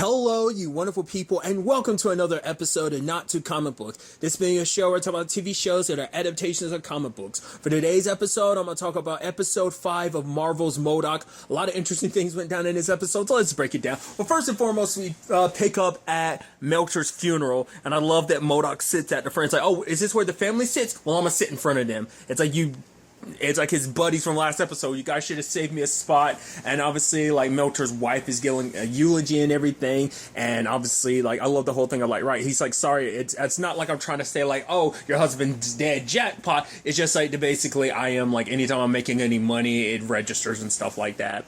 Hello, you wonderful people, and welcome to another episode of Not Too Comic Book. This being a show where I talk about TV shows that are adaptations of comic books. For today's episode, I'm going to talk about episode 5 of Marvel's M.O.D.O.K. A lot of interesting things went down in this episode, so let's break it down. Well, first and foremost, we pick up at Melcher's funeral, and I love that M.O.D.O.K. sits at the front. It's like, oh, is this where the family sits? Well, I'm going to sit in front of them. It's like his buddies from last episode. You guys should have saved me a spot. And obviously, like, Melcher's wife is giving a eulogy and everything. And obviously, like, I love the whole thing of, like, right, he's like, sorry, it's not like I'm trying to say, like, oh, your husband's dead, jackpot. It's just like, basically, I am, like, anytime I'm making any money, it registers and stuff like that.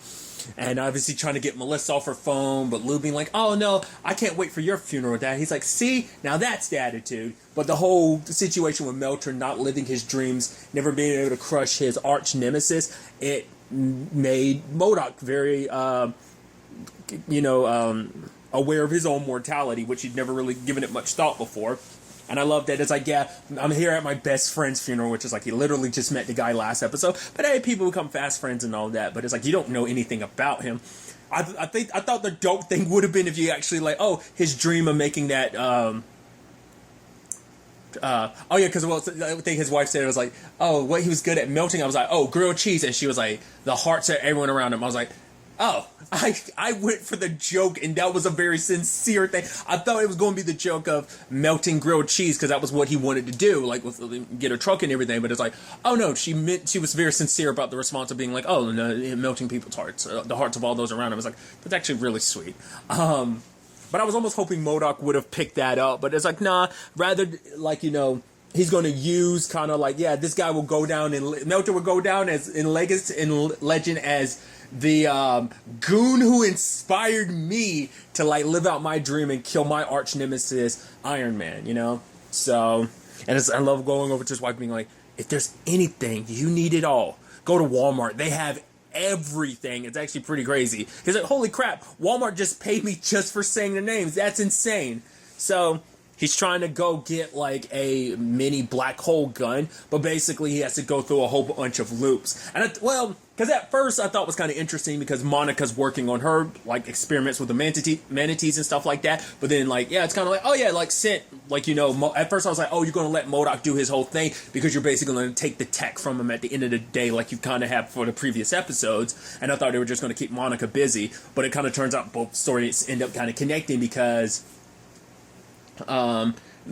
And obviously trying to get Melissa off her phone, but Lou being like, oh no, I can't wait for your funeral, Dad. He's like, see, now that's the attitude. But the whole situation with Melcher not living his dreams, never being able to crush his arch nemesis, it made M.O.D.O.K. very, aware of his own mortality, which he'd never really given it much thought before. And I love that it's like, yeah, I'm here at my best friend's funeral, which is like, he literally just met the guy last episode. But hey, people become fast friends and all that. But it's like, you don't know anything about him. I thought the dope thing would have been if you actually like, oh, his dream of making that, because I think his wife said it was like, oh, what he was good at melting. I was like, oh, grilled cheese. And she was like, the hearts of everyone around him. I was like, oh, I went for the joke, and that was a very sincere thing. I thought it was going to be the joke of melting grilled cheese, because that was what he wanted to do, like, with get a truck and everything, but it's like, oh no, she was very sincere about the response of being like, oh, no, melting people's hearts, the hearts of all those around him. I was like, that's actually really sweet. But I was almost hoping M.O.D.O.K. would have picked that up, but it's like, nah, rather, like, he's going to use kind of like, yeah, this guy will go down, and Melcher will go down as in legend as the goon who inspired me to like live out my dream and kill my arch nemesis, Iron Man, So, and I love going over to his wife being like, if there's anything you need it all, go to Walmart. They have everything. It's actually pretty crazy. He's like, holy crap, Walmart just paid me just for saying the names. That's insane. So he's trying to go get like a mini black hole gun, but basically he has to go through a whole bunch of loops. And because at first I thought it was kind of interesting because Monica's working on her like experiments with the manatees and stuff like that. But then like, yeah, it's kind of like, oh yeah, like sent, like, at first I was like, oh, you're going to let M.O.D.O.K. do his whole thing because you're basically going to take the tech from him at the end of the day, like you kind of have for the previous episodes. And I thought they were just going to keep Monica busy, but it kind of turns out both stories end up kind of connecting because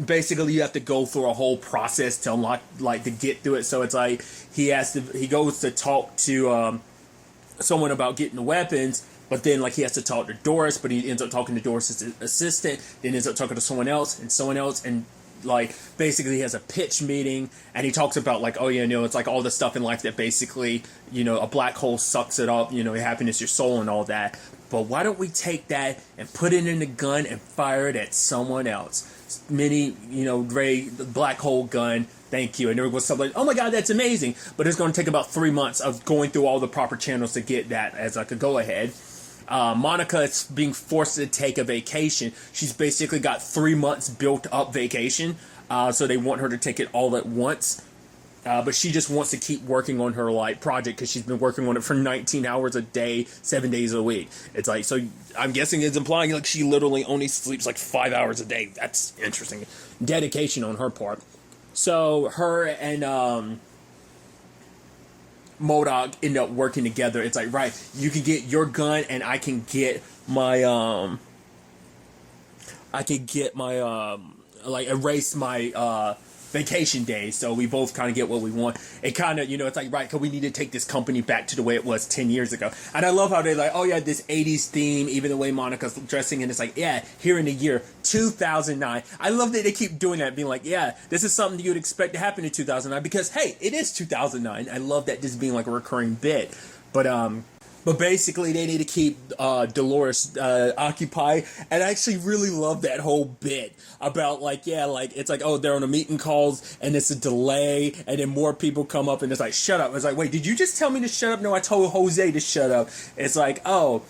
basically you have to go through a whole process to unlock, like, to get through it. So it's like he goes to talk to someone about getting the weapons, but then like he has to talk to Doris, but he ends up talking to Doris' assistant, then ends up talking to someone else, and like basically he has a pitch meeting, and he talks about like, oh yeah, it's like all the stuff in life that basically, a black hole sucks it up, your happiness, your soul, and all that. But why don't we take that and put it in a gun and fire it at someone else? Ray, the black hole gun, thank you. And there was something like, oh my god, that's amazing. But it's going to take about 3 months of going through all the proper channels to get that as like a go-ahead. Monica is being forced to take a vacation. She's basically got 3 months built up vacation. So they want her to take it all at once. But she just wants to keep working on her like project because she's been working on it for 19 hours a day, 7 days a week. It's like, so I'm guessing it's implying like she literally only sleeps like 5 hours a day. That's interesting. Dedication on her part. So her and M.O.D.O.K. end up working together. It's like, right, you can get your gun and I can get my erase my vacation days, so we both kind of get what we want. It kind of, it's like, right, because we need to take this company back to the way it was 10 years ago. And I love how they're like, oh yeah, this 80s theme, even the way Monica's dressing, and it's like, yeah, here in the year 2009. I love that they keep doing that, being like, yeah, this is something you'd expect to happen in 2009, because hey, it is 2009. I love that this being like a recurring bit. But basically, they need to keep Dolores occupied. And I actually really love that whole bit about, like, yeah, like, it's like, oh, they're on a meeting calls, and it's a delay, and then more people come up, and it's like, shut up. It's like, wait, did you just tell me to shut up? No, I told Jose to shut up. It's like, oh,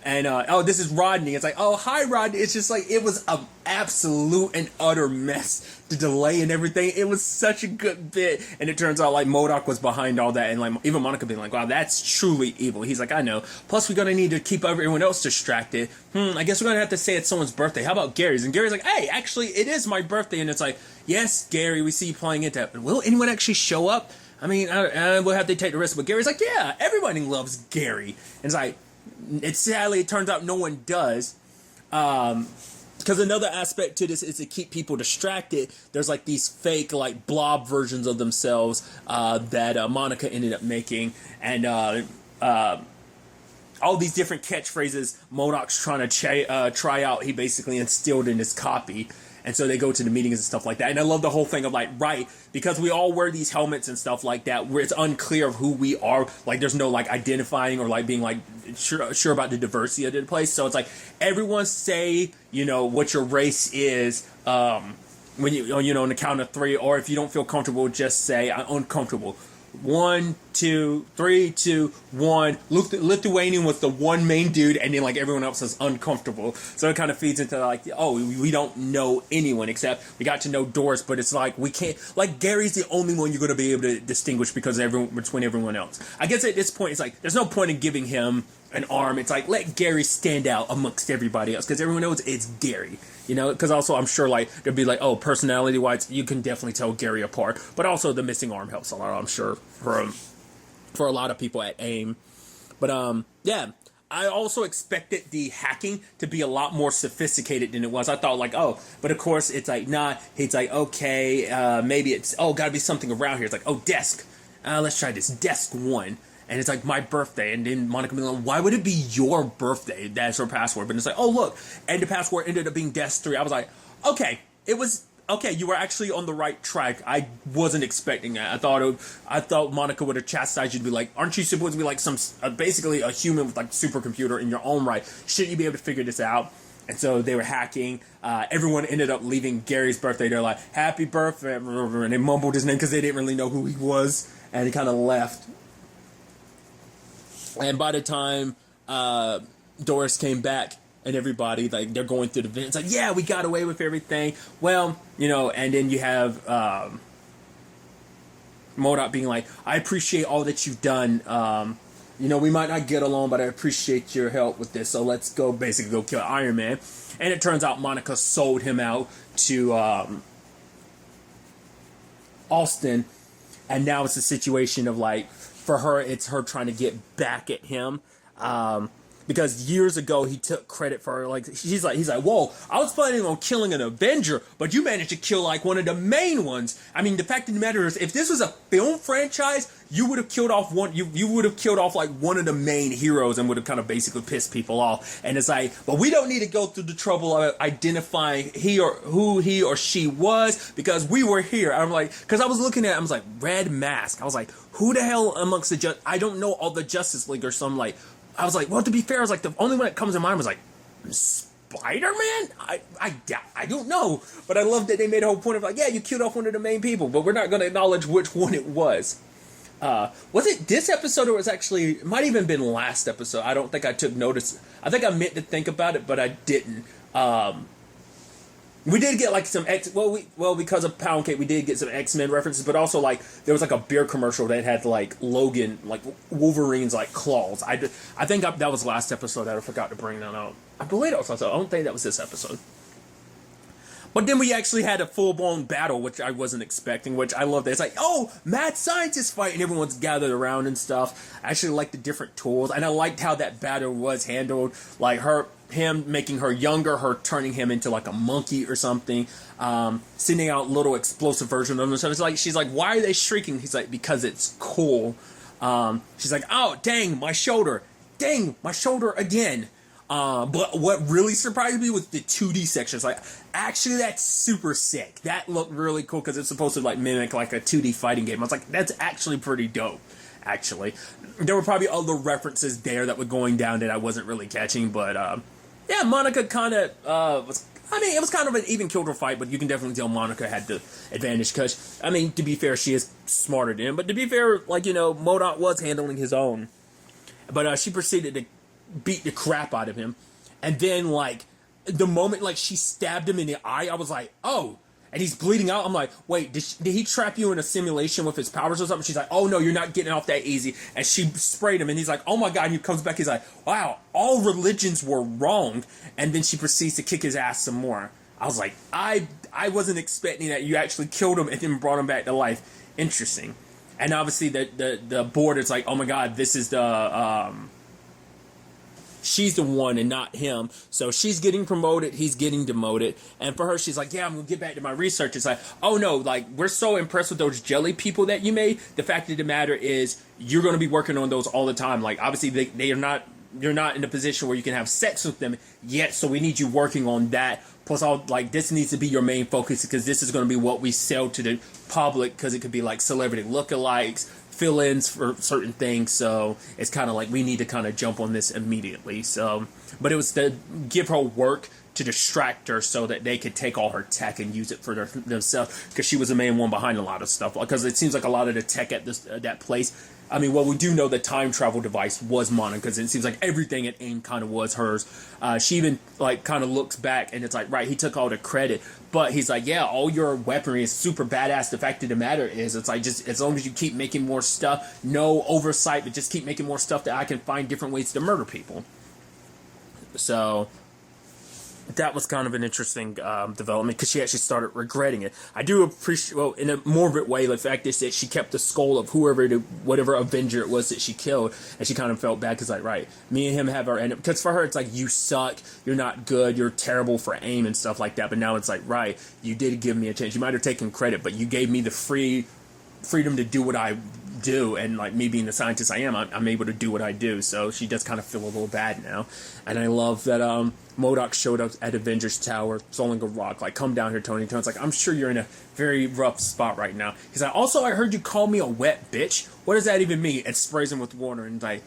And oh, this is Rodney. It's like, oh, hi, Rodney. It's just like, it was an absolute and utter mess. The delay and everything. It was such a good bit. And it turns out like M.O.D.O.K was behind all that. And like even Monica being like, wow, that's truly evil. He's like, I know. Plus, we're going to need to keep everyone else distracted. I guess we're going to have to say it's someone's birthday. How about Gary's? And Gary's like, hey, actually, it is my birthday. And it's like, yes, Gary, we see you playing into it. But will anyone actually show up? I mean, we'll have to take the risk. But Gary's like, yeah, everybody loves Gary. And it's like, sadly, it turns out no one does. Because another aspect to this is to keep people distracted. There's like these fake like blob versions of themselves that Monica ended up making. And all these different catchphrases M.O.D.O.K's trying to try out, he basically instilled in his copy. And so they go to the meetings and stuff like that. And I love the whole thing of like, right, because we all wear these helmets and stuff like that, where it's unclear of who we are. Like there's no like identifying or like being like sure about the diversity of the place. So it's like everyone say, you know, what your race is when you know, on the count of three. Or if you don't feel comfortable, just say I'm uncomfortable. 1, 2, 3, 2, 1. Lithuanian was the one main dude, and then like everyone else is uncomfortable. So it kind of feeds into like, oh, we don't know anyone except we got to know Doris, but it's like we can't. Like Gary's the only one you're going to be able to distinguish because between everyone else. I guess at this point it's like there's no point in giving him an arm. It's like let Gary stand out amongst everybody else because everyone knows it's Gary. You know, because also I'm sure like there'd be like, oh, personality wise, you can definitely tell Gary apart. But also the missing arm helps a lot, I'm sure, for a lot of people at AIM. But yeah, I also expected the hacking to be a lot more sophisticated than it was. I thought like, oh, but of course it's like nah. It's like okay, maybe it's gotta be something around here. It's like desk. Let's try this desk 1. And it's like my birthday, and then Monica be like, why would it be your birthday? That's her password. But it's like, oh look, and the password ended up being desk 3. I was like, okay, it was okay. You were actually on the right track. I wasn't expecting that. I thought Monica would have chastised you to be like, aren't you supposed to be like some basically a human with like supercomputer in your own right? Shouldn't you be able to figure this out? And so they were hacking. Everyone ended up leaving Gary's birthday. They're like, happy birthday, and they mumbled his name because they didn't really know who he was, and he kind of left. And by the time Doris came back and everybody, like, they're going through the vent, it's like, yeah, we got away with everything. Well, you know, and then you have M.O.D.O.K being like, I appreciate all that you've done. You know, we might not get along, but I appreciate your help with this. So let's basically go kill Iron Man. And it turns out Monica sold him out to Austin. And now it's a situation of like, for her, it's her trying to get back at him. Because years ago, he took credit for her. Like, he's like, whoa, I was planning on killing an Avenger, but you managed to kill like one of the main ones. I mean, the fact of the matter is, if this was a film franchise, you would have killed off you would have killed off like one of the main heroes and would have kind of basically pissed people off. And it's like, but we don't need to go through the trouble of identifying who he or she was because we were here. I'm like, because I was looking at, I was like, Red Mask. I was like, who the hell amongst I don't know all the Justice League or some like. I was like, well, to be fair, I was like, the only one that comes to mind was like, Spider-Man? I don't know. But I love that they made a whole point of like, yeah, you killed off one of the main people, but we're not going to acknowledge which one it was. Was it this episode or was actually, it might even been last episode. I don't think I took notice. I think I meant to think about it, but I didn't. We did get like some because of Pound Cake, we did get some X-Men references, but also like there was like a beer commercial that had like Logan, like Wolverine's like claws. I think that was last episode that I forgot to bring that up. I believe that was I don't think that was this episode. But then we actually had a full-blown battle, which I wasn't expecting, which I love that. It's like, oh, mad scientist fight, and everyone's gathered around and stuff. I actually liked the different tools, and I liked how that battle was handled. Like him making her younger, her turning him into like a monkey or something, sending out little explosive versions of himself. It's like, she's like, why are they shrieking? He's like, because it's cool. She's like, oh, dang, my shoulder again. But what really surprised me was the 2D sections. Like, actually, that's super sick. That looked really cool because it's supposed to like mimic like a 2D fighting game. I was like, that's actually pretty dope. Actually, there were probably other references there that were going down that I wasn't really catching. But yeah, Monica kind of was. I mean, it was kind of an even killer fight, but you can definitely tell Monica had the advantage because, I mean, to be fair, she is smarter than him. But to be fair, like, you know, M.O.D.O.K was handling his own. But she proceeded to beat the crap out of him. And then, like, the moment, like, she stabbed him in the eye, I was like, oh. And he's bleeding out. I'm like, wait, did he trap you in a simulation with his powers or something? She's like, oh, no, you're not getting off that easy. And she sprayed him. And he's like, oh, my God. And he comes back. He's like, wow, all religions were wrong. And then she proceeds to kick his ass some more. I was like, I wasn't expecting that. You actually killed him and then brought him back to life. Interesting. And obviously the board is like, oh, my God, this is the... she's the one and not him. So she's getting promoted, he's getting demoted. And for her, she's like, yeah, I'm going to get back to my research. It's like, oh no, like, we're so impressed with those jelly people that you made. The fact of the matter is, you're going to be working on those all the time. Like, obviously, you're not in a position where you can have sex with them yet, so we need you working on that. Plus, this needs to be your main focus, because this is going to be what we sell to the public, because it could be like celebrity lookalikes, fill-ins for certain things, so it's kind of like we need to kind of jump on this immediately. So, but it was to give her work to distract her so that they could take all her tech and use it for themselves, because she was the main one behind a lot of stuff. Because it seems like a lot of the tech at that place. I mean, well, we do know the time travel device was Monica's, and it seems like everything at AIM kind of was hers. She even like kind of looks back, and it's like, right, he took all the credit, but he's like, yeah, all your weaponry is super badass. The fact of the matter is, it's like, just as long as you keep making more stuff, no oversight, but just keep making more stuff, that I can find different ways to murder people. So that was kind of an interesting development, because she actually started regretting it. I do appreciate, well, in a morbid way, the fact is that she kept the skull of whatever Avenger it was that she killed, and she kind of felt bad, because, like, right, me and him have our end, because for her, it's like, you suck, you're not good, you're terrible for AIM and stuff like that, but now it's like, right, you did give me a chance. You might have taken credit, but you gave me the freedom to do what I do, and like me being the scientist I am, I'm able to do what I do. So she does kind of feel a little bad now. And I love that M.O.D.O.K showed up at Avengers Tower throwing a rock, like, come down here, Tony. Tony's like, I'm sure you're in a very rough spot right now. He's like, also, I heard you call me a wet bitch. What does that even mean? And sprays him with water, and like,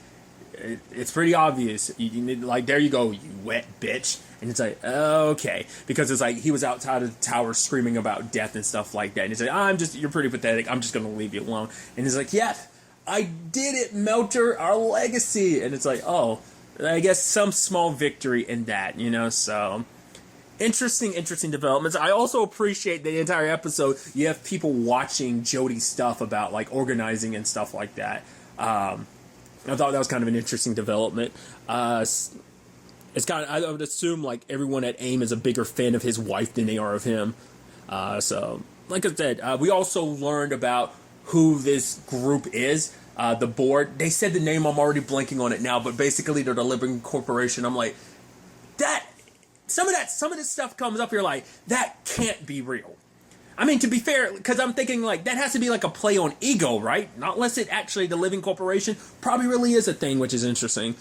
it's pretty obvious. You need, like, there you go, you wet bitch. And it's like, okay. Because it's like, he was outside of the tower screaming about death and stuff like that. And he's like, you're pretty pathetic. I'm just going to leave you alone. And he's like, yeah, I did it, Melter, our legacy. And it's like, oh, I guess some small victory in that, you know? So, interesting developments. I also appreciate the entire episode. You have people watching Jodie's stuff about, like, organizing and stuff like that. I thought that was kind of an interesting development. It's kind of, I would assume, like, everyone at AIM is a bigger fan of his wife than they are of him. So, like I said, we also learned about who this group is. The board. They said the name, I'm already blanking on it now, but basically they're the Living Corporation. I'm like, some of this stuff comes up, you're like, that can't be real. I mean, to be fair, because I'm thinking, like, that has to be like a play on ego, right? Not unless it actually, the Living Corporation probably really is a thing, which is interesting.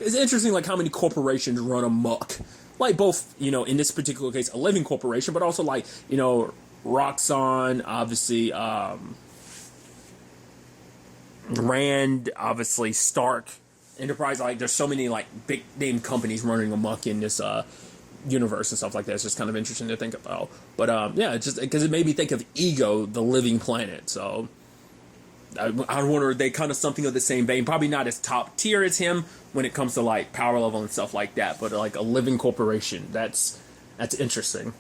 It's interesting, like, how many corporations run amok. Like, both, you know, in this particular case, a living corporation, but also, like, you know, Roxxon, obviously, Rand, obviously, Stark, Enterprise. Like, there's so many, like, big-name companies running amok in this universe and stuff like that. It's just kind of interesting to think about. But, yeah, it's just because it made me think of Ego, the living planet, so I wonder, they kind of something of the same vein. Probably not as top tier as him when it comes to, like, power level and stuff like that, but like a living corporation. That's interesting.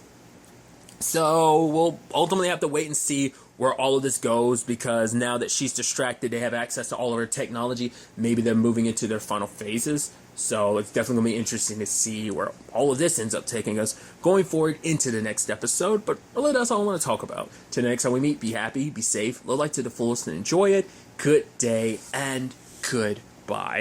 So we'll ultimately have to wait and see where all of this goes, because now that she's distracted, they have access to all of her technology. Maybe they're moving into their final phases. So it's definitely going to be interesting to see where all of this ends up taking us going forward into the next episode. But really, that's all I want to talk about. Till next time we meet, be happy, be safe, live life to the fullest, and enjoy it. Good day and goodbye.